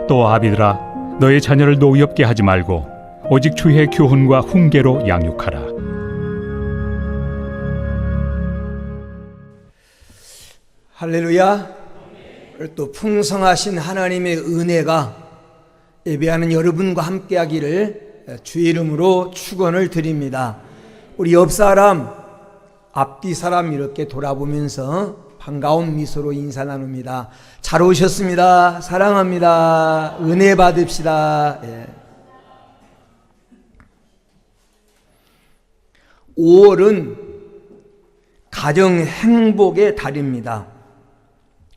또 아비들아, 너의 자녀를 노엽게 하지 말고 오직 주의 교훈과 훈계로 양육하라. 할렐루야. 또 풍성하신 하나님의 은혜가 예배하는 여러분과 함께하기를 주의 이름으로 축원을 드립니다. 우리 옆 사람, 앞뒤 사람 이렇게 돌아보면서 반가운 미소로 인사 나눕니다. 잘 오셨습니다. 사랑합니다. 은혜 받읍시다. 5월은 가정 행복의 달입니다.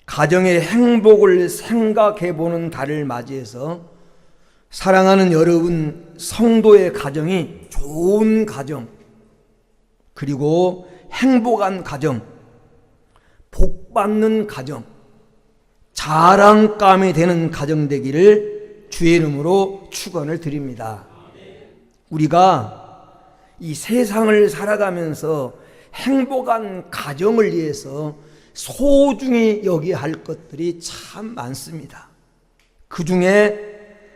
가정의 행복을 생각해보는 달을 맞이해서 사랑하는 여러분 성도의 가정이 좋은 가정, 그리고 행복한 가정, 복받는 가정, 자랑감이 되는 가정 되기를 주의 이름으로 축원을 드립니다. 우리가 이 세상을 살아가면서 행복한 가정을 위해서 소중히 여겨야 할 것들이 참 많습니다. 그 중에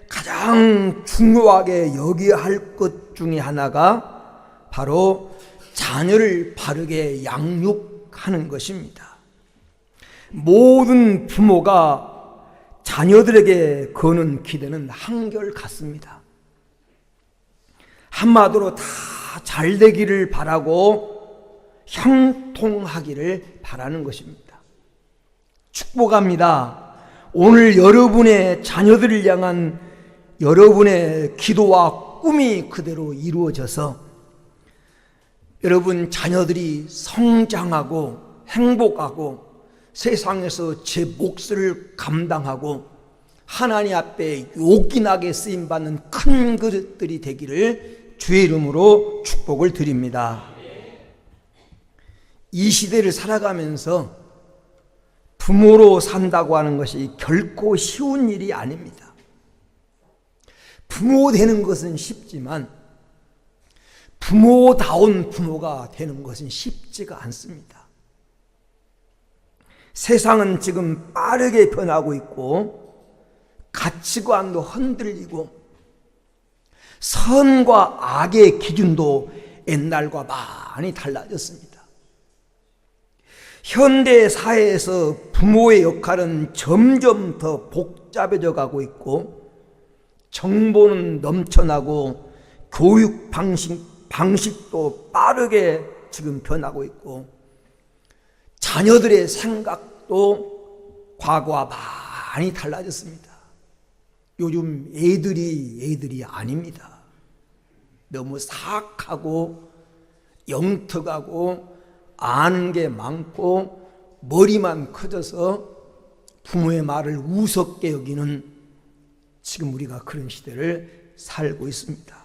가장 중요하게 여겨야 할 것 중에 하나가 바로 자녀를 바르게 양육하는 것입니다. 모든 부모가 자녀들에게 거는 기대는 한결같습니다. 한마디로 다 잘 되기를 바라고 형통하기를 바라는 것입니다. 축복합니다. 오늘 여러분의 자녀들을 향한 여러분의 기도와 꿈이 그대로 이루어져서 여러분 자녀들이 성장하고 행복하고 세상에서 제 몫을 감당하고 하나님 앞에 요긴하게 쓰임받는 큰 그릇들이 되기를 주의 이름으로 축복을 드립니다. 이 시대를 살아가면서 부모로 산다고 하는 것이 결코 쉬운 일이 아닙니다. 부모 되는 것은 쉽지만 부모다운 부모가 되는 것은 쉽지가 않습니다. 세상은 지금 빠르게 변하고 있고 가치관도 흔들리고 선과 악의 기준도 옛날과 많이 달라졌습니다. 현대 사회에서 부모의 역할은 점점 더 복잡해져 가고 있고 정보는 넘쳐나고 교육 방식도 빠르게 지금 변하고 있고 자녀들의 생각도 과거와 많이 달라졌습니다. 요즘 애들이 아닙니다. 너무 사악하고 영특하고 아는 게 많고 머리만 커져서 부모의 말을 우습게 여기는 지금 우리가 그런 시대를 살고 있습니다.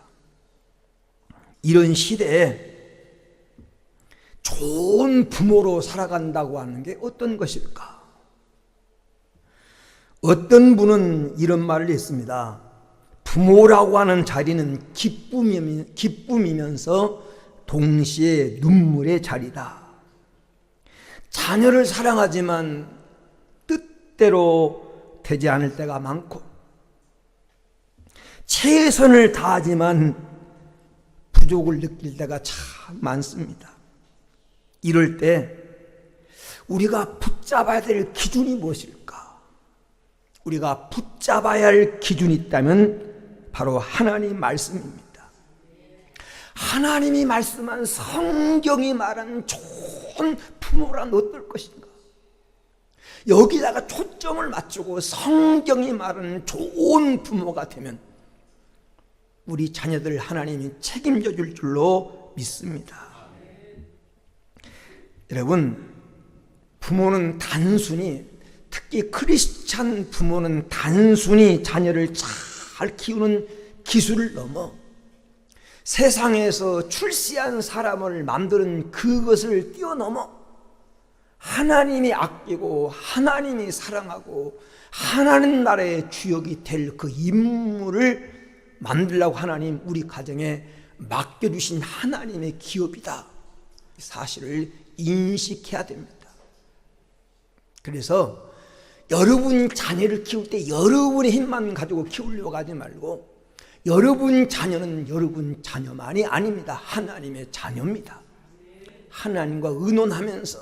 이런 시대에 좋은 부모로 살아간다고 하는 게 어떤 것일까? 어떤 분은 이런 말을 했습니다. 부모라고 하는 자리는 기쁨이면서 동시에 눈물의 자리다. 자녀를 사랑하지만 뜻대로 되지 않을 때가 많고 최선을 다하지만 부족을 느낄 때가 참 많습니다. 이럴 때 우리가 붙잡아야 될 기준이 무엇일까? 우리가 붙잡아야 할 기준이 있다면 바로 하나님 말씀입니다. 하나님이 말씀한 성경이 말하는 좋은 부모란 어떨 것인가? 여기다가 초점을 맞추고 성경이 말하는 좋은 부모가 되면 우리 자녀들 하나님이 책임져 줄 줄로 믿습니다. 여러분, 부모는 단순히, 특히 크리스찬 부모는 단순히 자녀를 잘 키우는 기술을 넘어 세상에서 출세한 사람을 만드는 그것을 뛰어넘어 하나님이 아끼고 하나님이 사랑하고 하나님 나라의 주역이 될 그 임무를 만들려고 하나님 우리 가정에 맡겨주신 하나님의 기업이다. 사실을 인식해야 됩니다. 그래서 여러분 자녀를 키울 때 여러분의 힘만 가지고 키우려고 하지 말고 여러분 자녀는 여러분 자녀만이 아닙니다. 하나님의 자녀입니다. 하나님과 의논하면서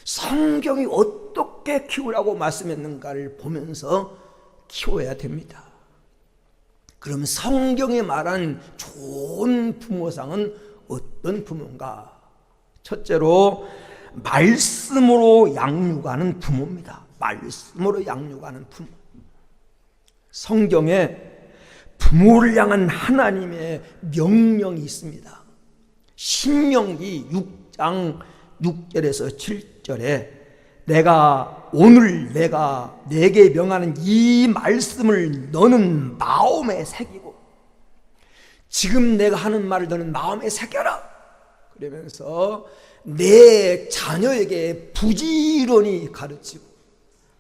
성경이 어떻게 키우라고 말씀했는가를 보면서 키워야 됩니다. 그럼 성경에 말한 좋은 부모상은 어떤 부모인가? 첫째로 말씀으로 양육하는 부모입니다. 말씀으로 양육하는 부모. 성경에 부모를 향한 하나님의 명령이 있습니다. 신명기 6장 6절에서 7절에 오늘 내가 내게 명하는 이 말씀을 너는 마음에 새기고 지금 내가 하는 말을 너는 마음에 새겨라. 그러면서 내 자녀에게 부지런히 가르치고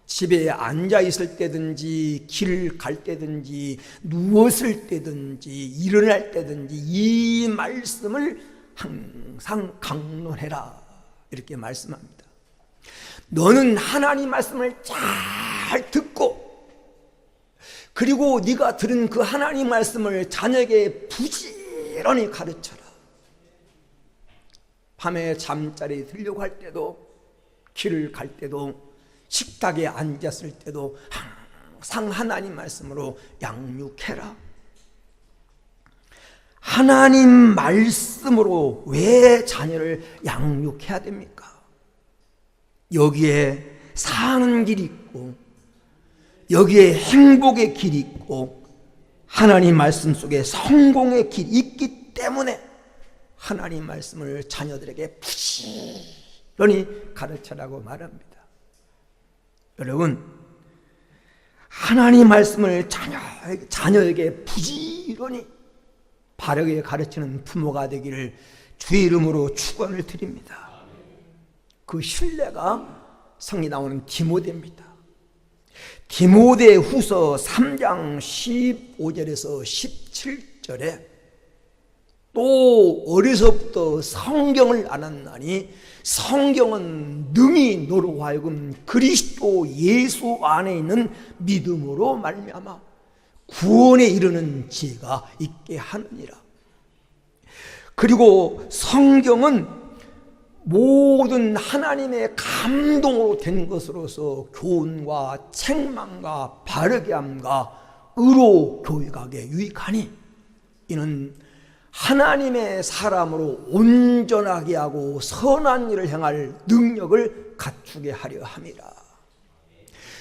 집에 앉아 있을 때든지 길 갈 때든지 누웠을 때든지 일어날 때든지 이 말씀을 항상 강론해라. 이렇게 말씀합니다. 너는 하나님 말씀을 잘 듣고 그리고 네가 들은 그 하나님 말씀을 자녀에게 부지런히 가르쳐라. 밤에 잠자리 들려고 할 때도 길을 갈 때도 식탁에 앉았을 때도 항상 하나님 말씀으로 양육해라. 하나님 말씀으로 왜 자녀를 양육해야 됩니까? 여기에 사는 길이 있고 여기에 행복의 길이 있고 하나님 말씀 속에 성공의 길이 있기 때문에 하나님 말씀을 자녀들에게 부지런히 가르쳐라고 말합니다. 여러분, 하나님 말씀을 자녀에게 부지런히 바르게 가르치는 부모가 되기를 주의 이름으로 축원을 드립니다. 그 신뢰가 성이 나오는 디모데입니다. 디모데 후서 3장 15절에서 17절에 또 어려서부터 성경을 알았나니 성경은 능히 너로 하여금 그리스도 예수 안에 있는 믿음으로 말미암아 구원에 이르는 지혜가 있게 하느니라. 그리고 성경은 모든 하나님의 감동으로 된 것으로서 교훈과 책망과 바르게 함과 의로 교육하게 유익하니 이는 하나님의 사람으로 온전하게 하고 선한 일을 행할 능력을 갖추게 하려 함이라.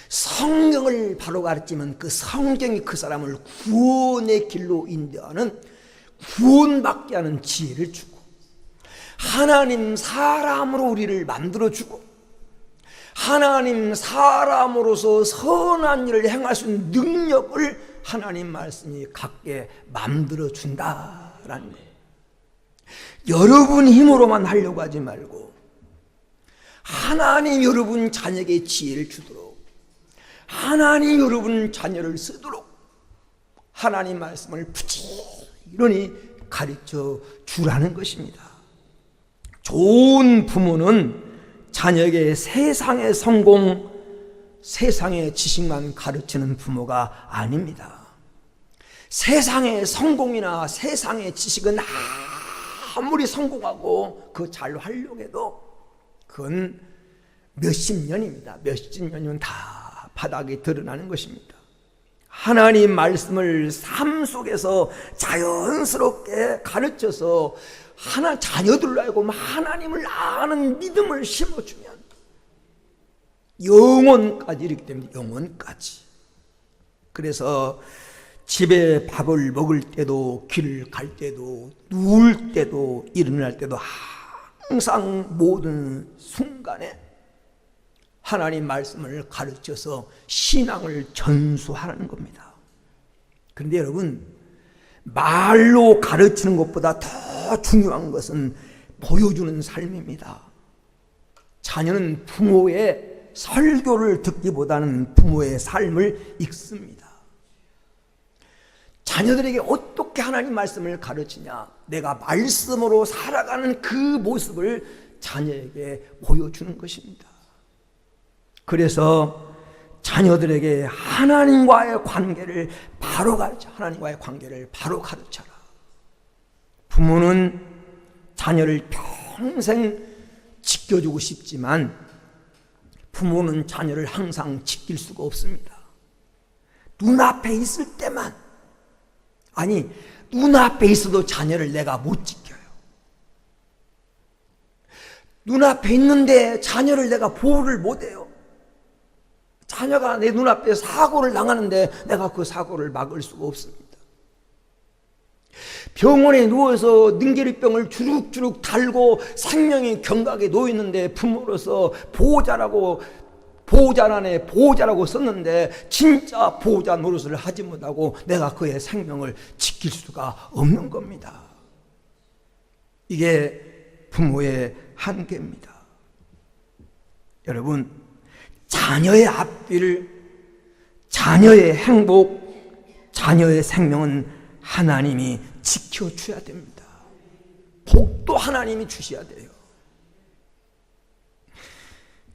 성경을 바로 가르치면 그 성경이 그 사람을 구원의 길로 인도하는 구원받게 하는 지혜를 주고 하나님 사람으로 우리를 만들어주고 하나님 사람으로서 선한 일을 행할 수 있는 능력을 하나님 말씀이 갖게 만들어준다라는 거예요. 여러분 힘으로만 하려고 하지 말고 하나님 여러분 자녀에게 지혜를 주도록 하나님 여러분 자녀를 쓰도록 하나님 말씀을 부지런히 가르쳐 주라는 것입니다. 좋은 부모는 자녀에게 세상의 성공, 세상의 지식만 가르치는 부모가 아닙니다. 세상의 성공이나 세상의 지식은 아무리 성공하고 그 잘 하려고 해도 그건 몇십 년입니다. 몇십 년이면 다 바닥에 드러나는 것입니다. 하나님 말씀을 삶 속에서 자연스럽게 가르쳐서 자녀들로 하여금 하나님을 아는 믿음을 심어주면 영원까지 이르기 때문에 영원까지. 그래서 집에 밥을 먹을 때도 길 갈 때도 누울 때도 일어날 때도 항상 모든 순간에 하나님 말씀을 가르쳐서 신앙을 전수하라는 겁니다. 그런데 여러분, 말로 가르치는 것보다 더 중요한 것은 보여주는 삶입니다. 자녀는 부모의 설교를 듣기보다는 부모의 삶을 읽습니다. 자녀들에게 어떻게 하나님 말씀을 가르치냐? 내가 말씀으로 살아가는 그 모습을 자녀에게 보여주는 것입니다. 그래서 자녀들에게 하나님과의 관계를 바로 가르쳐. 하나님과의 관계를 바로 가르쳐라. 부모는 자녀를 평생 지켜주고 싶지만 부모는 자녀를 항상 지킬 수가 없습니다. 눈앞에 있을 때만, 아니 눈앞에 있어도 자녀를 내가 못 지켜요. 눈앞에 있는데 자녀를 내가 보호를 못해요. 자녀가 내 눈앞에 사고를 당하는데 내가 그 사고를 막을 수가 없습니다. 병원에 누워서 능계리병을 주룩주룩 달고 생명이 경각에 놓였는데 부모로서 보호자라고 썼는데 진짜 보호자 노릇을 하지 못하고 내가 그의 생명을 지킬 수가 없는 겁니다. 이게 부모의 한계입니다. 여러분, 자녀의 앞길, 자녀의 행복, 자녀의 생명은 하나님이 지켜줘야 됩니다. 복도 하나님이 주셔야 돼요.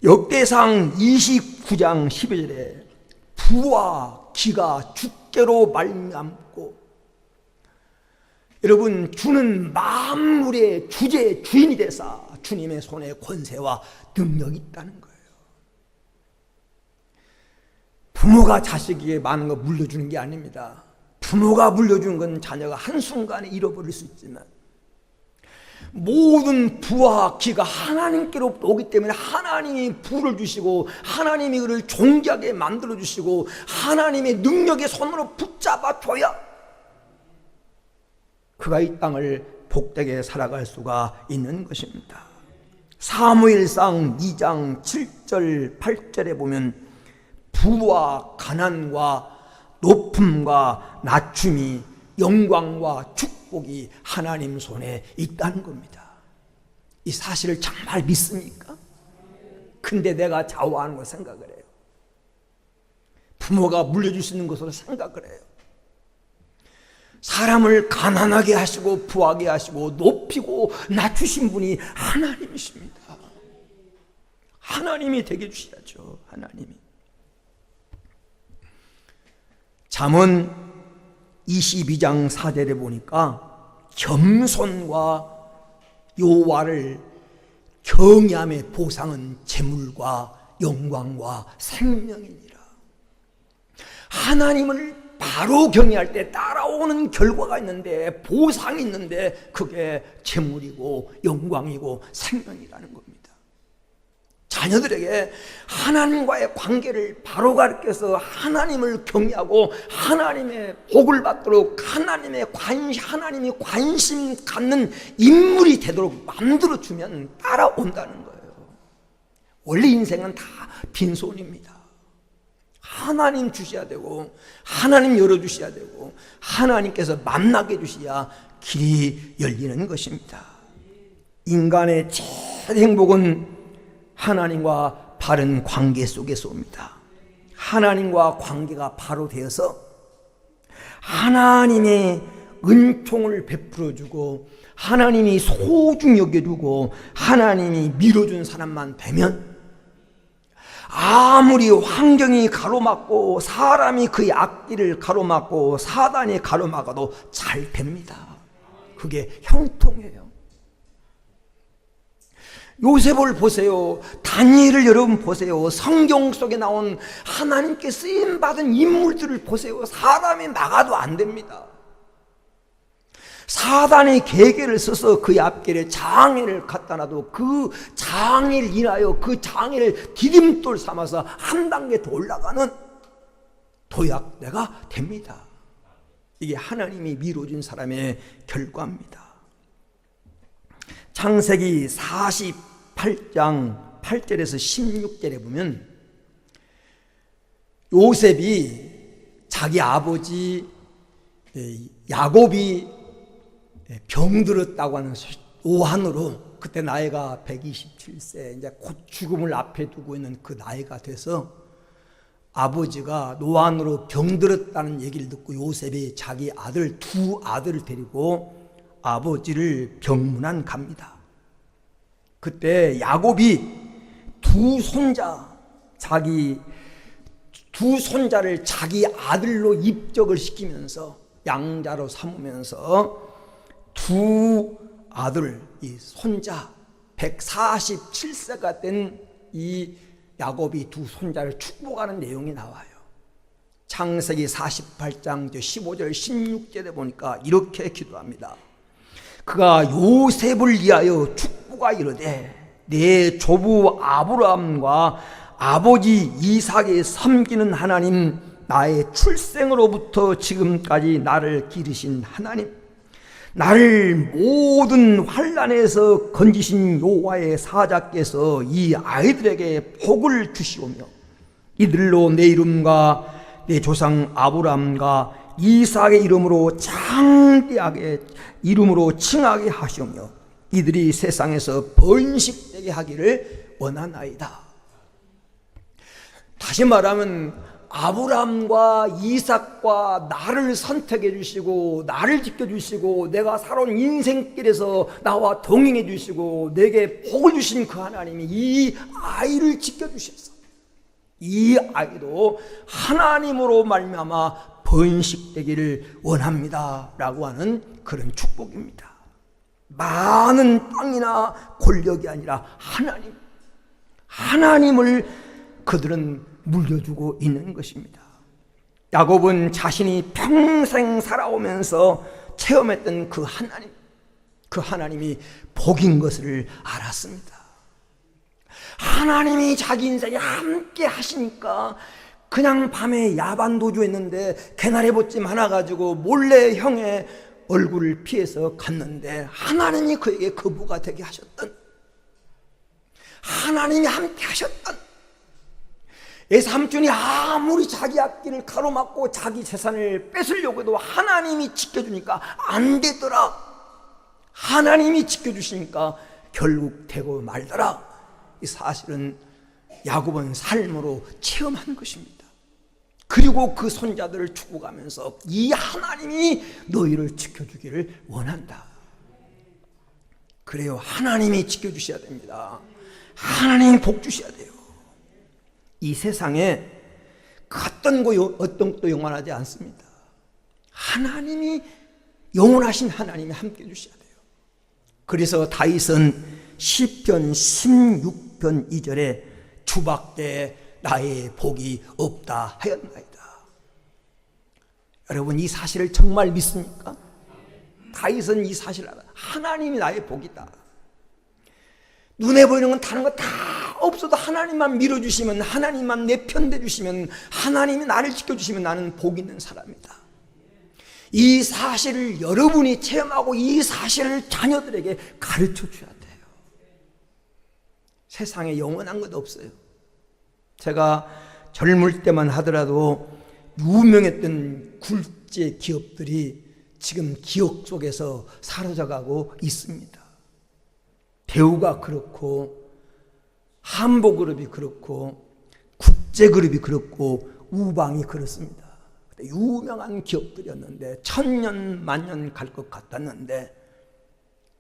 역대상 29장 11절에 부와 기가 주께로 말미암고, 여러분, 주는 만물의 주제 주인이 되사 주님의 손에 권세와 능력이 있다는 거예요. 부모가 자식에게 많은 거 물려주는 게 아닙니다. 부모가 물려준 건 자녀가 한순간에 잃어버릴 수 있지만 모든 부와 기가 하나님께로부터 오기 때문에 하나님이 부를 주시고 하나님이 그를 존귀하게 만들어 주시고 하나님의 능력의 손으로 붙잡아 줘야 그가 이 땅을 복되게 살아갈 수가 있는 것입니다. 사무엘상 2장 7절 8절에 보면 부와 가난과 높음과 낮춤이 영광과 축복이 하나님 손에 있다는 겁니다. 이 사실을 정말 믿습니까? 근데 내가 좌우하는 걸 생각을 해요. 부모가 물려줄 수 있는 것으로 생각을 해요. 사람을 가난하게 하시고 부하게 하시고 높이고 낮추신 분이 하나님이십니다. 하나님이 되게 주셔야죠. 하나님이. 잠언 22장 4절에 보니까 겸손과 여호와를 경외함의 보상은 재물과 영광과 생명이니라. 하나님을 바로 경외할 때 따라오는 결과가 있는데, 보상이 있는데 그게 재물이고 영광이고 생명이라는 겁니다. 자녀들에게 하나님과의 관계를 바로 가르쳐서 하나님을 경외하고 하나님의 복을 받도록 하나님이 관심 갖는 인물이 되도록 만들어주면 따라온다는 거예요. 원래 인생은 다 빈손입니다. 하나님 주셔야 되고 하나님 열어주셔야 되고 하나님께서 만나게 해주셔야 길이 열리는 것입니다. 인간의 최대 행복은 하나님과 바른 관계 속에서 옵니다. 하나님과 관계가 바로 되어서 하나님의 은총을 베풀어주고 하나님이 소중히 여겨주고 하나님이 밀어준 사람만 되면 아무리 환경이 가로막고 사람이 그의 앞길을 가로막고 사단이 가로막아도 잘 됩니다. 그게 형통이에요. 요셉을 보세요. 다니엘을 여러분 보세요. 성경 속에 나온 하나님께 쓰임받은 인물들을 보세요. 사람이 막아도 안 됩니다. 사단의 계계를 써서 그의 앞길에 장애를 갖다 놔도 그 장애를 인하여 그 장애를 디딤돌 삼아서 한 단계 더 올라가는 도약대가 됩니다. 이게 하나님이 미뤄진 사람의 결과입니다. 창세기 48장 8절에서 16절에 보면 요셉이 자기 아버지 야곱이 병들었다고 하는 오한으로, 그때 나이가 127세, 이제 곧 죽음을 앞에 두고 있는 그 나이가 돼서 아버지가 노안으로 병들었다는 얘기를 듣고 요셉이 자기 두 아들을 데리고 아버지를 병문안 갑니다. 그때 야곱이 두 손자, 자기 두 손자를 자기 아들로 입적을 시키면서 양자로 삼으면서 두 아들, 이 손자 147세가 된 이 야곱이 두 손자를 축복하는 내용이 나와요. 창세기 48장 15절 16절에 보니까 이렇게 기도합니다. 그가 요셉을 위하여 축복하 이르되 내 조부 아브라함과 아버지 이삭이 섬기는 하나님, 나의 출생으로부터 지금까지 나를 기르신 하나님, 나를 모든 환난에서 건지신 여호와의 사자께서 이 아이들에게 복을 주시오며 이들로 내 이름과 내 조상 아브라함과 이삭의 이름으로 장대하게 이름으로 칭하게 하시오며 이들이 세상에서 번식되게 하기를 원하나이다. 다시 말하면 아브라함과 이삭과 나를 선택해 주시고 나를 지켜주시고 내가 살아온 인생길에서 나와 동행해 주시고 내게 복을 주신 그 하나님이 이 아이를 지켜주셔서 이 아이도 하나님으로 말미암아 번식되기를 원합니다 라고 하는 그런 축복입니다. 많은 땅이나 권력이 아니라 하나님을 그들은 물려주고 있는 것입니다. 야곱은 자신이 평생 살아오면서 체험했던 그 하나님이 복인 것을 알았습니다. 하나님이 자기 인생에 함께 하시니까 그냥 밤에 야반 도주했는데 개나리봇집 하나 가지고 몰래 형의 얼굴을 피해서 갔는데 하나님이 그에게 거부가 되게 하셨던, 하나님이 함께 하셨던, 삼촌이 아무리 자기 앞길을 가로막고 자기 재산을 뺏으려고 해도 하나님이 지켜주니까 안 되더라. 하나님이 지켜주시니까 결국 되고 말더라. 이 사실은 야곱은 삶으로 체험한 것입니다. 그리고 그 손자들을 축복하면서 이 하나님이 너희를 지켜주기를 원한다. 그래요. 하나님이 지켜주셔야 됩니다. 하나님이 복 주셔야 돼요. 이 세상에 어떤 것도 영원하지 않습니다. 하나님이, 영원하신 하나님이 함께 해주셔야 돼요. 그래서 다윗은 시편 16편 2절에 주밖에 나의 복이 없다 하였나이다. 여러분, 이 사실을 정말 믿습니까? 다윗은 이 사실을 알아. 하나님이 나의 복이다. 눈에 보이는 건 다른 거 다 없어도 하나님만 밀어주시면, 하나님만 내 편 돼주시면, 하나님이 나를 지켜주시면 나는 복 있는 사람이다. 이 사실을 여러분이 체험하고 이 사실을 자녀들에게 가르쳐 줘야 돼요. 세상에 영원한 것 없어요. 제가 젊을 때만 하더라도 유명했던 굴제 기업들이 지금 기억 속에서 사라져가고 있습니다. 대우가 그렇고 한보그룹이 그렇고 국제그룹이 그렇고 우방이 그렇습니다. 유명한 기업들이었는데 천년 만년 갈 것 같았는데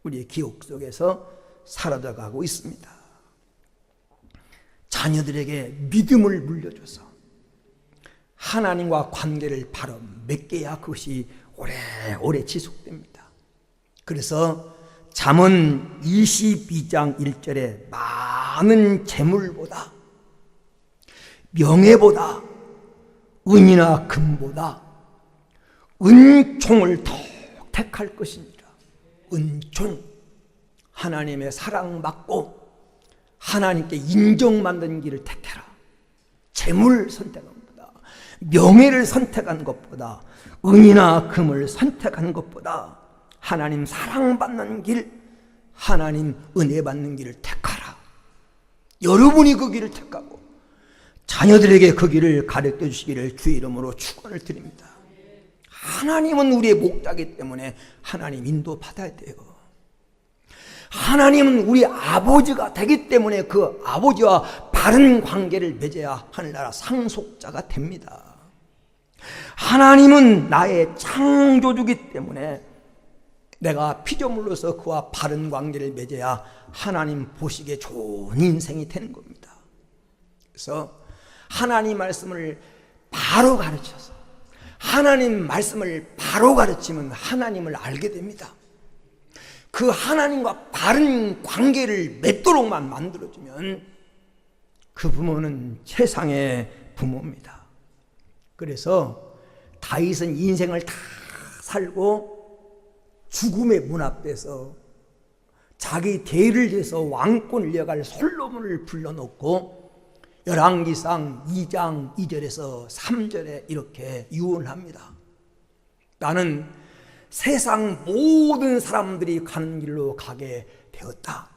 우리의 기억 속에서 사라져가고 있습니다. 자녀들에게 믿음을 물려줘서 하나님과 관계를 바로 맺게야 그것이 오래오래 지속됩니다. 그래서 잠언 22장 1절에 많은 재물보다, 명예보다, 은이나 금보다 은총을 더 택할 것이니라. 은총, 하나님의 사랑받고 하나님께 인정받는 길을 택해라. 재물 선택한 것보다, 명예를 선택한 것보다, 은이나 금을 선택한 것보다 하나님 사랑받는 길, 하나님 은혜 받는 길을 택하라. 여러분이 그 길을 택하고 자녀들에게 그 길을 가르쳐 주시기를 주의 이름으로 축원을 드립니다. 하나님은 우리의 목자이기 때문에 하나님 인도 받아야 돼요. 하나님은 우리 아버지가 되기 때문에 그 아버지와 바른 관계를 맺어야 하늘나라 상속자가 됩니다. 하나님은 나의 창조주이기 때문에 내가 피조물로서 그와 바른 관계를 맺어야 하나님 보시기에 좋은 인생이 되는 겁니다. 그래서 하나님 말씀을 바로 가르쳐서 하나님 말씀을 바로 가르치면 하나님을 알게 됩니다. 그 하나님과 바른 관계를 맺도록만 만들어주면 그 부모는 최상의 부모입니다. 그래서 다윗은 인생을 다 살고 죽음의 문 앞에서 자기 대를 위해서 왕권을 이어갈 솔로몬을 불러놓고 열왕기상 2장 2절에서 3절에 이렇게 유언합니다. 나는 세상 모든 사람들이 가는 길로 가게 되었다.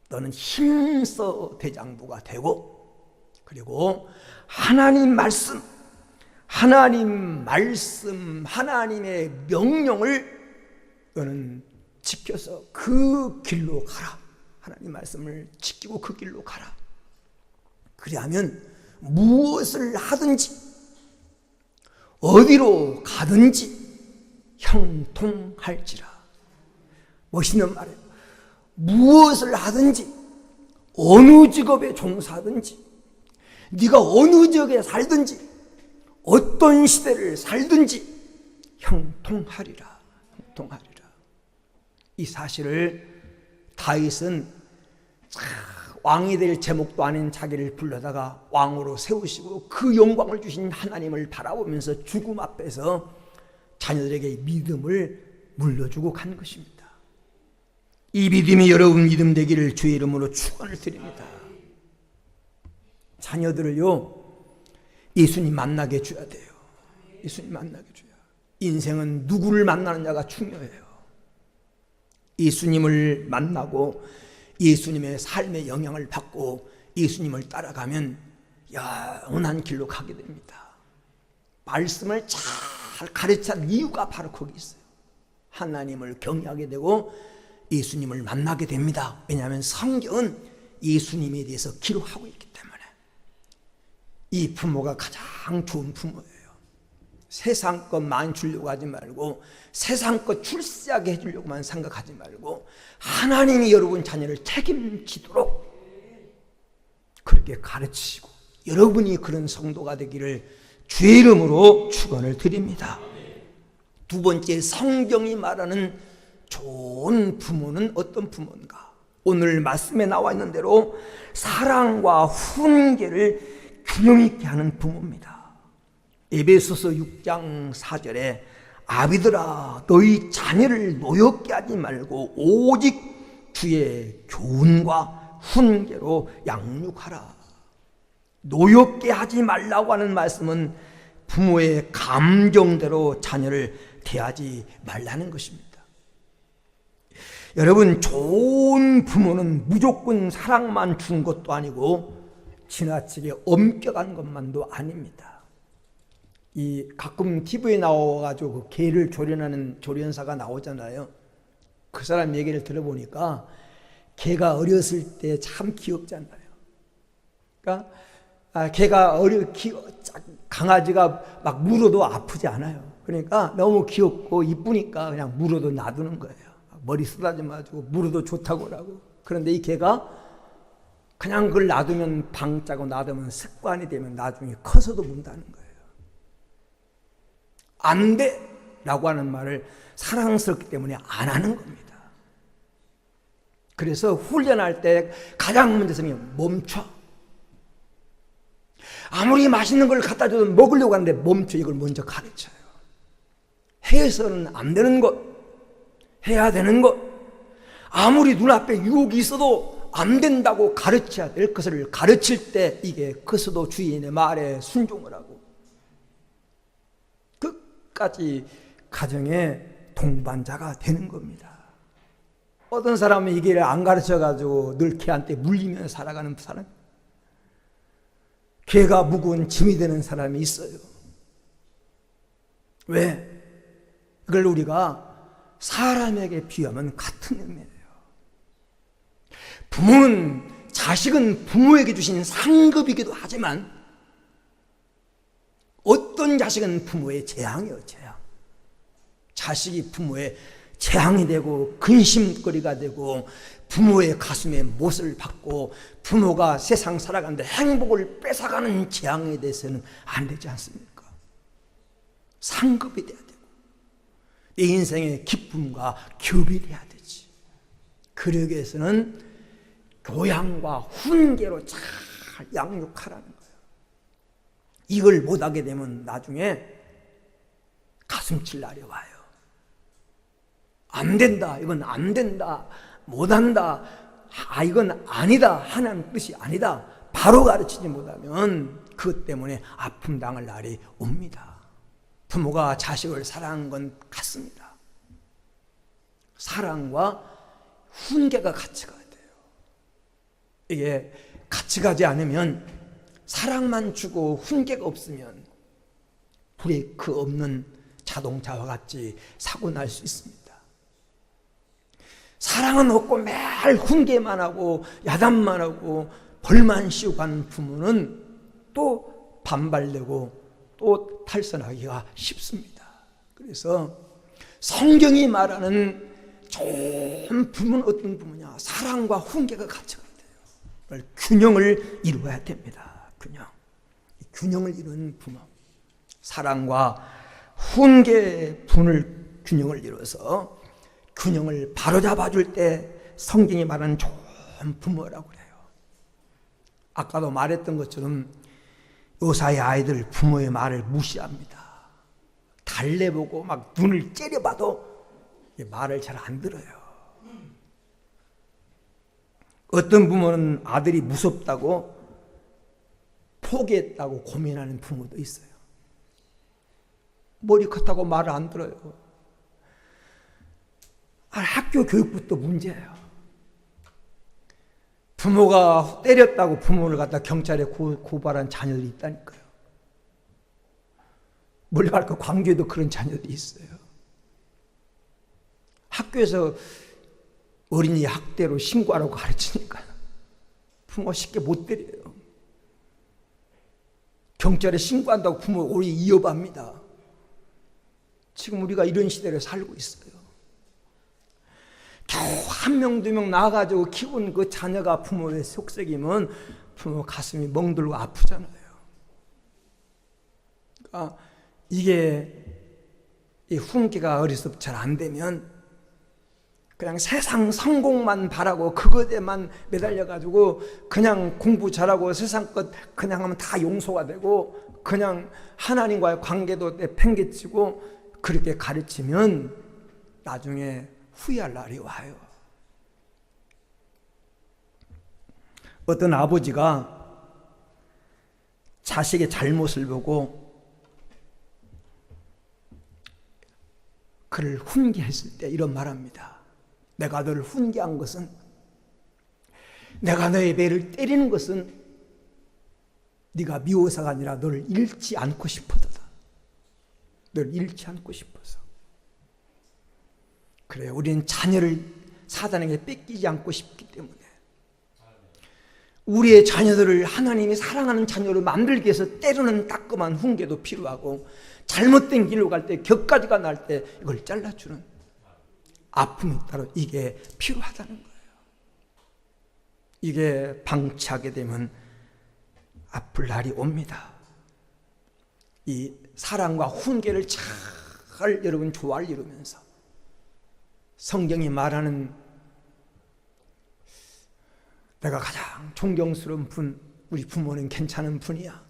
너는 힘써 대장부가 되고, 그리고 하나님 말씀, 하나님의 명령을 너는 지켜서 그 길로 가라. 하나님 말씀을 지키고 그 길로 가라. 그리하면 무엇을 하든지 어디로 가든지 형통할지라. 멋있는 말이에요. 무엇을 하든지 어느 직업에 종사하든지 네가 어느 지역에 살든지 어떤 시대를 살든지 형통하리라. 형통하리라. 이 사실을 다윗은 왕이 될 제목도 아닌 자기를 불러다가 왕으로 세우시고 그 영광을 주신 하나님을 바라보면서 죽음 앞에서 자녀들에게 믿음을 물려주고 간 것입니다. 이 믿음이 여러분 믿음 되기를 주의 이름으로 축원을 드립니다. 자녀들을요, 예수님 만나게 해줘야 돼요. 예수님 만나게 해줘야. 인생은 누구를 만나느냐가 중요해요. 예수님을 만나고 예수님의 삶의 영향을 받고 예수님을 따라가면 영원한 길로 가게 됩니다. 말씀을 잘 가르치는 이유가 바로 거기 있어요. 하나님을 경외하게 되고 예수님을 만나게 됩니다. 왜냐하면 성경은 예수님에 대해서 기록하고 있기 때문에. 이 부모가 가장 좋은 부모예요. 세상 것 많이 주려고 하지 말고 세상 것 출세하게 해주려고만 생각하지 말고 하나님이 여러분 자녀를 책임지도록 그렇게 가르치시고 여러분이 그런 성도가 되기를 주의 이름으로 축원을 드립니다. 두 번째, 성경이 말하는 좋은 부모는 어떤 부모인가? 오늘 말씀에 나와 있는 대로 사랑과 훈계를 균형 있게 하는 부모입니다. 에베소서 6장 4절에 아비들아 너희 자녀를 노엽게 하지 말고 오직 주의 교훈과 훈계로 양육하라. 노엽게 하지 말라고 하는 말씀은 부모의 감정대로 자녀를 대하지 말라는 것입니다. 여러분, 좋은 부모는 무조건 사랑만 준 것도 아니고 지나치게 엄격한 것만도 아닙니다. 가끔 TV에 나와가지고 그 개를 조련하는 조련사가 나오잖아요. 그 사람 얘기를 들어보니까 개가 어렸을 때 참 귀엽잖아요. 그러니까 개가 강아지가 막 물어도 아프지 않아요. 그러니까 너무 귀엽고 이쁘니까 그냥 물어도 놔두는 거예요. 머리 쓰다지 마시고 물어도 좋다고 하고. 그런데 이 개가 그냥 그걸 놔두면 방 짜고 놔두면 습관이 되면 나중에 커서도 문다는 거예요. 안 돼! 라고 하는 말을 사랑스럽기 때문에 안 하는 겁니다. 그래서 훈련할 때 가장 먼저 쓰면 멈춰. 아무리 맛있는 걸 갖다 줘도 먹으려고 하는데 멈춰. 이걸 먼저 가르쳐요. 해서는 안 되는 것, 해야 되는 것, 아무리 눈앞에 유혹이 있어도 안 된다고 가르쳐야 될 것을 가르칠 때 이게 커서도 주인의 말에 순종을 하고 끝까지 가정의 동반자가 되는 겁니다. 어떤 사람은 이 길을 안 가르쳐가지고 늘 개한테 물리면서 살아가는 사람, 개가 무거운 짐이 되는 사람이 있어요. 왜? 그걸 우리가 사람에게 비유하면 같은 의미예요. 자식은 부모에게 주신 상급이기도 하지만 어떤 자식은 부모의 재앙이에요, 재앙. 자식이 부모의 재앙이 되고 근심거리가 되고 부모의 가슴에 못을 박고 부모가 세상 살아가는데 행복을 뺏어가는 재앙에 대해서는 안 되지 않습니까? 상급이 돼야 되고 내 인생의 기쁨과 겹이 돼야 되지. 그러기 위해서는 교양과 훈계로 잘 양육하라는 거예요. 이걸 못하게 되면 나중에 가슴칠 날이 와요. 안 된다, 이건 안 된다, 못한다, 이건 아니다 하는 뜻이 아니다, 바로 가르치지 못하면 그것 때문에 아픔 당할 날이 옵니다. 부모가 자식을 사랑한 건 같습니다. 사랑과 훈계가 같이 가야 돼요. 이게 같이 가지 않으면, 사랑만 주고 훈계가 없으면 브레이크 없는 자동차와 같이 사고 날 수 있습니다. 사랑은 없고 매일 훈계만 하고 야단만 하고 벌만 씌우고 가는 부모는 또 반발되고 또 탈선하기가 쉽습니다. 그래서 성경이 말하는 좋은 부모는 어떤 부모냐? 사랑과 훈계가 같이 가야 돼요. 균형을 이루어야 됩니다. 균형을 이루는 부모, 사랑과 훈계 분을 균형을 이루어서 균형을 바로잡아 줄 때 성경이 말하는 좋은 부모라고 그래요. 아까도 말했던 것처럼 요사이 아이들 부모의 말을 무시합니다. 달래보고 막 눈을 째려봐도 말을 잘 안 들어요. 어떤 부모는 아들이 무섭다고 포기했다고 고민하는 부모도 있어요. 머리 컸다고 말을 안 들어요. 학교 교육부터 문제예요. 부모가 때렸다고 부모를 갖다 경찰에 고발한 자녀들이 있다니까요. 멀리 갈 거 광주에도 그런 자녀들이 있어요. 학교에서 어린이 학대로 신고하라고 가르치니까 부모 쉽게 못 때려요. 경찰에 신고한다고 부모 오히 이어합니다. 지금 우리가 이런 시대를 살고 있어요. 겨우 한 명, 두 명 나와가지고 키운 그 자녀가 부모의 속색이면 부모 가슴이 멍들고 아프잖아요. 그러니까 이게 이 훈계가 어려서 잘 안 되면 그냥 세상 성공만 바라고 그것에만 매달려가지고 그냥 공부 잘하고 세상 것 그냥 하면 다 용서가 되고 그냥 하나님과의 관계도 내팽개치고 그렇게 가르치면 나중에 후회할 날이 와요. 어떤 아버지가 자식의 잘못을 보고 그를 훈계했을 때 이런 말합니다. 내가 너를 훈계한 것은, 내가 너의 배를 때리는 것은 네가 미워서가 아니라 너를 잃지 않고 싶어서다. 너를 잃지 않고 싶어서. 그래, 우리는 자녀를 사단에게 뺏기지 않고 싶기 때문에 우리의 자녀들을 하나님이 사랑하는 자녀로 만들기 위해서 때로는 따끔한 훈계도 필요하고 잘못된 길로 갈 때, 격까지가 날 때 이걸 잘라주는 아픔이 따로 이게 필요하다는 거예요. 이게 방치하게 되면 아플 날이 옵니다. 이 사랑과 훈계를 잘 여러분 조화를 이루면서 성경이 말하는 내가 가장 존경스러운 분, 우리 부모는 괜찮은 분이야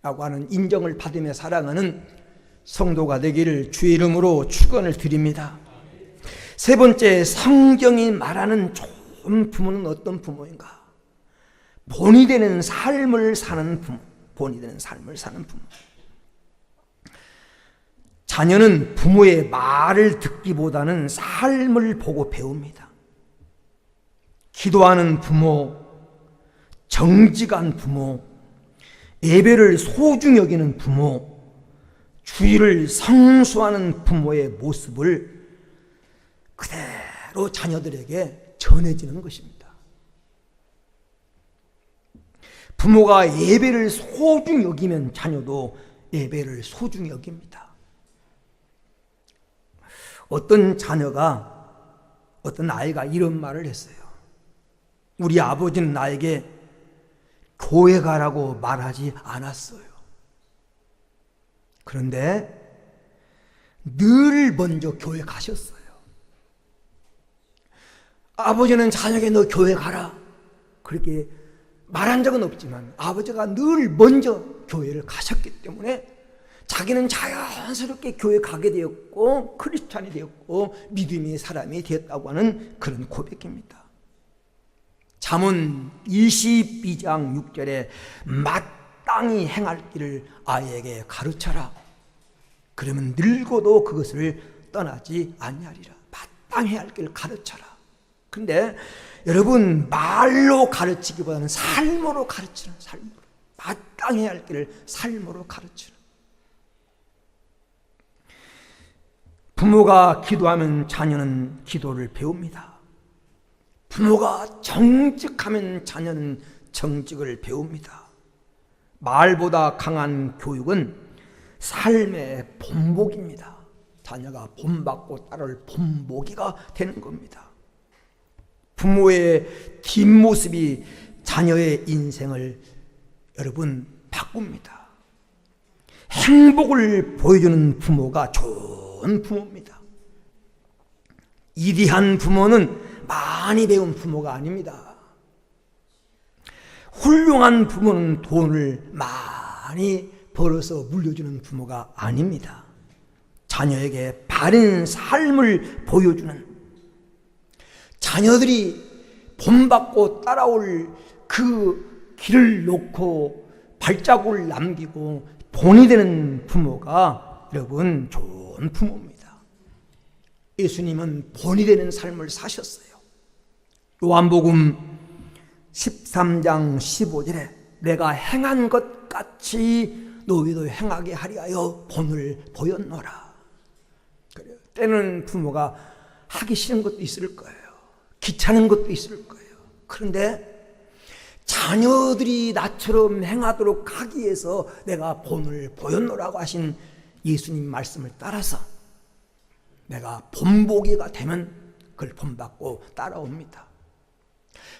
라고 하는 인정을 받으며 살아가는 성도가 되기를 주의 이름으로 축원을 드립니다. 세 번째, 성경이 말하는 좋은 부모는 어떤 부모인가? 본이 되는 삶을 사는 부모. 본이 되는 삶을 사는 부모. 자녀는 부모의 말을 듣기보다는 삶을 보고 배웁니다. 기도하는 부모, 정직한 부모, 예배를 소중히 여기는 부모, 주의를 성수하는 부모의 모습을 그대로 자녀들에게 전해지는 것입니다. 부모가 예배를 소중히 여기면 자녀도 예배를 소중히 여깁니다. 어떤 자녀가, 어떤 아이가 이런 말을 했어요. 우리 아버지는 나에게 교회 가라고 말하지 않았어요. 그런데 늘 먼저 교회 가셨어요. 아버지는 자녀에게 너 교회 가라 그렇게 말한 적은 없지만 아버지가 늘 먼저 교회를 가셨기 때문에 자기는 자연스럽게 교회 가게 되었고 크리스찬이 되었고 믿음의 사람이 되었다고 하는 그런 고백입니다. 잠언 22장 6절에 마땅히 행할 길을 아이에게 가르쳐라. 그러면 늙어도 그것을 떠나지 아니하리라. 마땅히 할 길을 가르쳐라. 근데 여러분, 말로 가르치기보다는 삶으로 가르치는, 삶으로 마땅히 할 길을 삶으로 가르치는. 부모가 기도하면 자녀는 기도를 배웁니다. 부모가 정직하면 자녀는 정직을 배웁니다. 말보다 강한 교육은 삶의 본보기입니다. 자녀가 본받고 따를 본보기가 되는 겁니다. 부모의 뒷모습이 자녀의 인생을 여러분 바꿉니다. 행복을 보여주는 부모가 좋은 부모입니다. 이리한 부모는 많이 배운 부모가 아닙니다. 훌륭한 부모는 돈을 많이 벌어서 물려주는 부모가 아닙니다. 자녀에게 바른 삶을 보여주는, 자녀들이 본받고 따라올 그 길을 놓고 발자국을 남기고 본이 되는 부모가 여러분 좋은 부모입니다. 예수님은 본이 되는 삶을 사셨어요. 요한복음 13장 15절에 내가 행한 것 같이 너희도 행하게 하리하여 본을 보였노라. 그래요. 때는 부모가 하기 싫은 것도 있을 거예요. 귀찮은 것도 있을 거예요. 그런데 자녀들이 나처럼 행하도록 하기 위해서 내가 본을 보였노라고 하신 예수님 말씀을 따라서 내가 본보기가 되면 그걸 본받고 따라옵니다.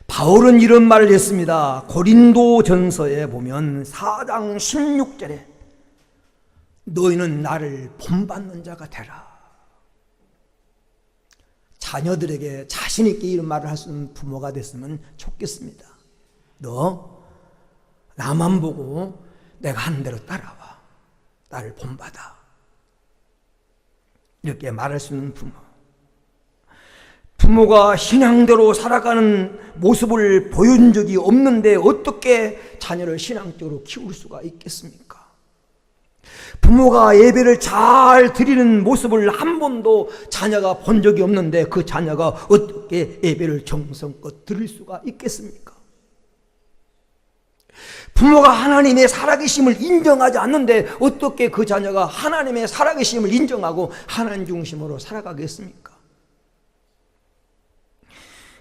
바울은 이런 말을 했습니다. 고린도 전서에 보면 4장 16절에 너희는 나를 본받는 자가 되라. 자녀들에게 자신 있게 이런 말을 할 수 있는 부모가 됐으면 좋겠습니다. 너 나만 보고 내가 하는 대로 따라와. 나를 본받아. 이렇게 말할 수 있는 부모. 부모가 신앙대로 살아가는 모습을 보여준 적이 없는데 어떻게 자녀를 신앙적으로 키울 수가 있겠습니까? 부모가 예배를 잘 드리는 모습을 한 번도 자녀가 본 적이 없는데 그 자녀가 어떻게 예배를 정성껏 드릴 수가 있겠습니까? 부모가 하나님의 살아계심을 인정하지 않는데 어떻게 그 자녀가 하나님의 살아계심을 인정하고 하나님 중심으로 살아가겠습니까?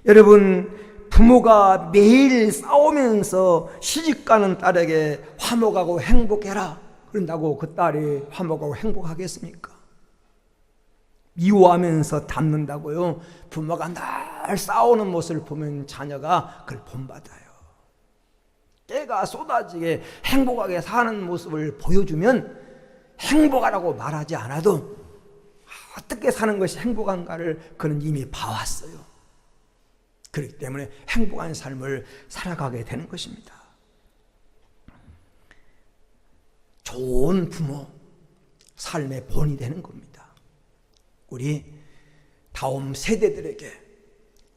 여러분, 부모가 매일 싸우면서 시집가는 딸에게 화목하고 행복해라 그런다고 그 딸이 화목하고 행복하겠습니까? 미워하면서 닮는다고요? 부모가 늘 싸우는 모습을 보면 자녀가 그걸 본받아요. 깨가 쏟아지게 행복하게 사는 모습을 보여주면 행복하라고 말하지 않아도 어떻게 사는 것이 행복한가를 그는 이미 봐왔어요. 그렇기 때문에 행복한 삶을 살아가게 되는 것입니다. 좋은 부모, 삶의 본이 되는 겁니다. 우리 다음 세대들에게,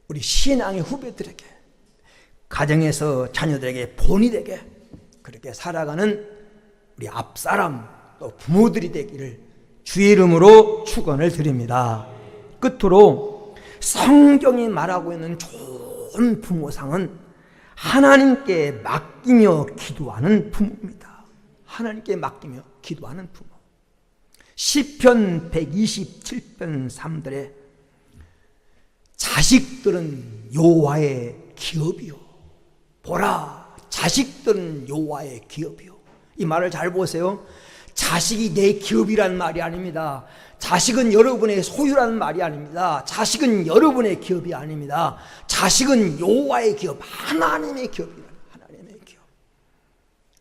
우리 신앙의 후배들에게, 가정에서 자녀들에게 본이 되게 그렇게 살아가는 우리 앞사람 또 부모들이 되기를 주의 이름으로 축원을 드립니다. 끝으로 성경이 말하고 있는 좋은 부모상은 하나님께 맡기며 기도하는 부모입니다. 하나님께 맡기며 기도하는 부모. 시편 127편 3절에 자식들은 여호와의 기업이요. 보라, 자식들은 여호와의 기업이요. 이 말을 잘 보세요. 자식이 내 기업이란 말이 아닙니다. 자식은 여러분의 소유라는 말이 아닙니다. 자식은 여러분의 기업이 아닙니다. 자식은 여호와의 기업, 하나님의 기업이다. 하나님의 기업.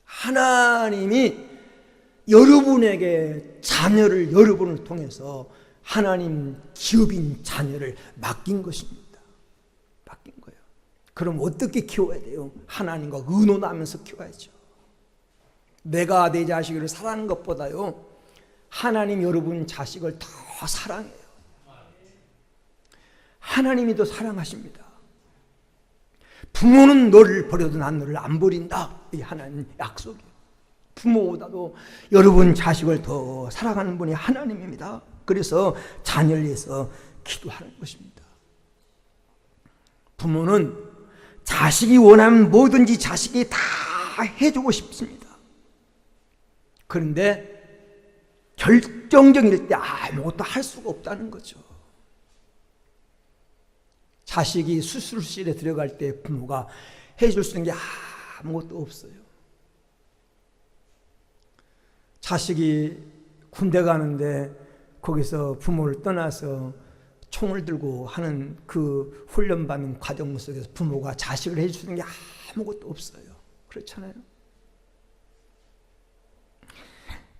하나님이 여러분에게 자녀를 여러분을 통해서 하나님 기업인 자녀를 맡긴 것입니다. 맡긴 거예요. 그럼 어떻게 키워야 돼요? 하나님과 의논하면서 키워야죠. 내가 내 자식을 사랑하는 것보다요, 하나님 여러분 자식을 더 사랑해요. 하나님이 더 사랑하십니다. 부모는 너를 버려도 난 너를 안 버린다. 이 하나님 약속이에요. 부모보다도 여러분 자식을 더 사랑하는 분이 하나님입니다. 그래서 자녀를 위해서 기도하는 것입니다. 부모는 자식이 원하면 뭐든지 자식이 다 해주고 싶습니다. 그런데 결정적일 때 아무것도 할 수가 없다는 거죠. 자식이 수술실에 들어갈 때 부모가 해줄 수 있는 게 아무것도 없어요. 자식이 군대 가는데 거기서 부모를 떠나서 총을 들고 하는 그 훈련받는 과정 속에서 부모가 자식을 해주는 게 아무것도 없어요. 그렇잖아요.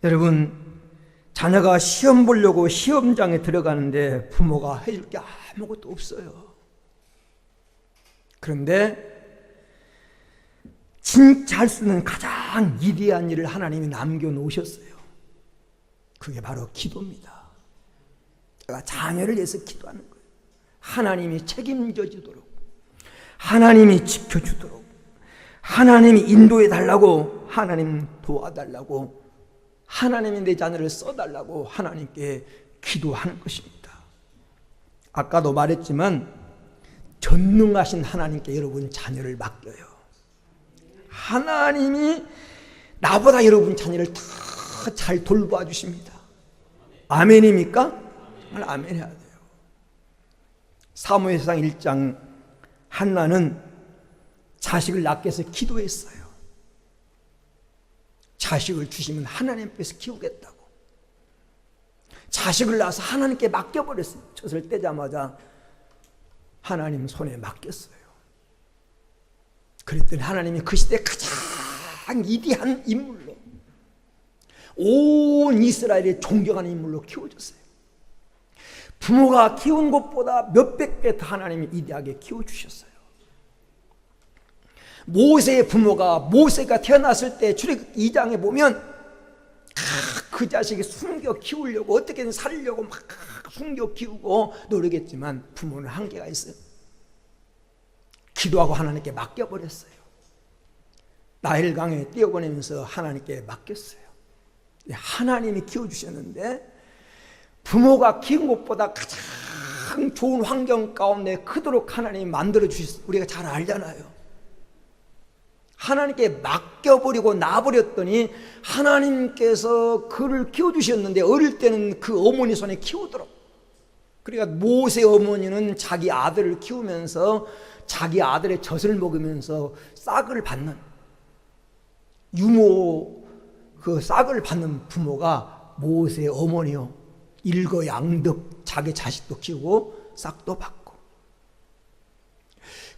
여러분, 자녀가 시험 보려고 시험장에 들어가는데 부모가 해줄 게 아무것도 없어요. 그런데 진짜 할 수 있는 가장 위대한 일을 하나님이 남겨놓으셨어요. 그게 바로 기도입니다. 제가 자녀를 위해서 기도하는 거예요. 하나님이 책임져 주도록, 하나님이 지켜주도록, 하나님이 인도해 달라고, 하나님 도와달라고, 하나님이 내 자녀를 써달라고 하나님께 기도하는 것입니다. 아까도 말했지만 전능하신 하나님께 여러분 자녀를 맡겨요. 하나님이 나보다 여러분 자녀를 다 잘 돌봐 주십니다. 아멘입니까? 아멘 해야 돼요. 사무엘상 1장 한나는 자식을 낳기 위해서 기도했어요. 자식을 주시면 하나님께서 키우겠다고. 자식을 낳아서 하나님께 맡겨버렸어요. 젖을 떼자마자 하나님 손에 맡겼어요. 그랬더니 하나님이 그 시대 가장 위대한 인물로, 온 이스라엘이 존경하는 인물로 키워줬어요. 부모가 키운 것보다 몇백 배 더 하나님이 위대하게 키워주셨어요. 모세의 부모가, 모세가 태어났을 때 출애굽 2장에 보면 그 자식이 숨겨 키우려고 어떻게든 살려고 막 숨겨 키우고 노력했지만 부모는 한계가 있어요. 기도하고 하나님께 맡겨버렸어요. 나일강에 뛰어보내면서 하나님께 맡겼어요. 하나님이 키워주셨는데 부모가 키운 것보다 가장 좋은 환경 가운데 크도록 하나님이 만들어주셨어요. 우리가 잘 알잖아요. 하나님께 맡겨버리고 놔버렸더니 하나님께서 그를 키워주셨는데 어릴 때는 그 어머니 손에 키우도록. 그러니까 모세 어머니는 자기 아들을 키우면서 자기 아들의 젖을 먹으면서 싹을 받는, 유모 그 싹을 받는 부모가 모세 어머니요. 일거양득 자기 자식도 키우고 싹도 받고.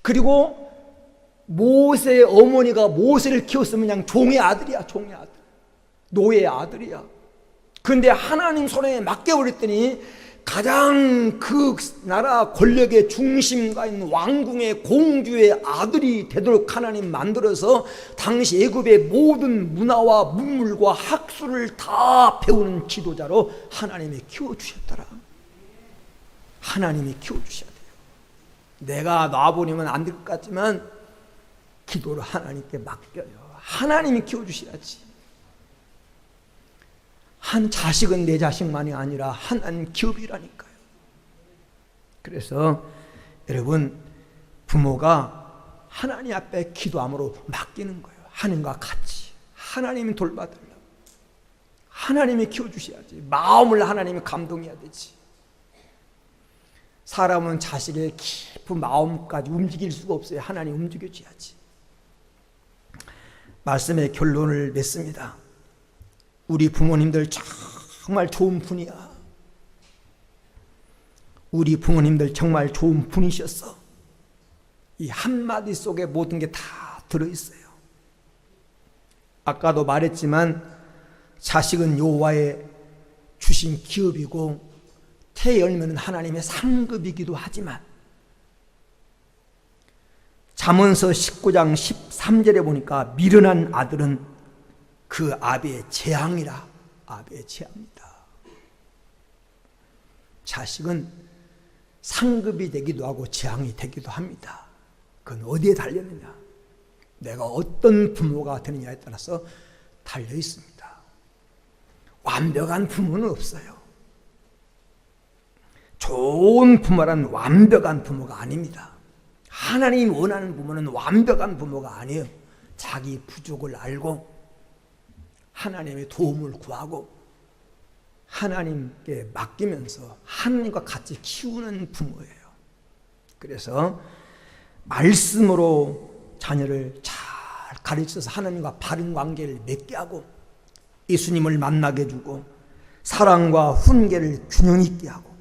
그리고 모세의 어머니가 모세를 키웠으면 그냥 종의 아들이야. 종의 아들, 노예의 아들이야. 그런데 하나님 손에 맡겨버렸더니 가장 그 나라 권력의 중심가 있는 왕궁의 공주의 아들이 되도록 하나님 만들어서 당시 애굽의 모든 문화와 문물과 학술을 다 배우는 지도자로 하나님이 키워주셨더라. 하나님이 키워주셔야 돼요. 내가 놔버리면 안 될 것 같지만 기도를 하나님께 맡겨요. 하나님이 키워주셔야지. 한 자식은 내 자식만이 아니라 하나님 기업이라니까요. 그래서 여러분, 부모가 하나님 앞에 기도함으로 맡기는 거예요. 하나님과 같이 하나님이 돌봐달라고. 하나님이 키워주셔야지. 마음을 하나님이 감동해야 되지. 사람은 자식의 깊은 마음까지 움직일 수가 없어요. 하나님 움직여줘야지. 말씀의 결론을 맺습니다. 우리 부모님들 정말 좋은 분이야. 우리 부모님들 정말 좋은 분이셨어. 이 한마디 속에 모든 게 다 들어있어요. 아까도 말했지만 자식은 여호와의 주신 기업이고 태열매는 하나님의 상급이기도 하지만 잠언서 19장 13절에 보니까 미련한 아들은 그 아비의 재앙이라. 아비의 재앙이다. 자식은 상급이 되기도 하고 재앙이 되기도 합니다. 그건 어디에 달렸느냐, 내가 어떤 부모가 되느냐에 따라서 달려 있습니다. 완벽한 부모는 없어요. 좋은 부모란 완벽한 부모가 아닙니다. 하나님이 원하는 부모는 완벽한 부모가 아니에요. 자기 부족을 알고 하나님의 도움을 구하고 하나님께 맡기면서 하나님과 같이 키우는 부모예요. 그래서 말씀으로 자녀를 잘 가르쳐서 하나님과 바른 관계를 맺게 하고 예수님을 만나게 해주고 사랑과 훈계를 균형 있게 하고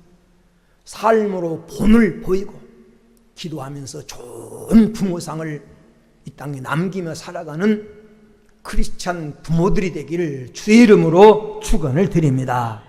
삶으로 본을 보이고 기도하면서 좋은 부모상을 이 땅에 남기며 살아가는 크리스찬 부모들이 되기를 주의 이름으로 축원을 드립니다.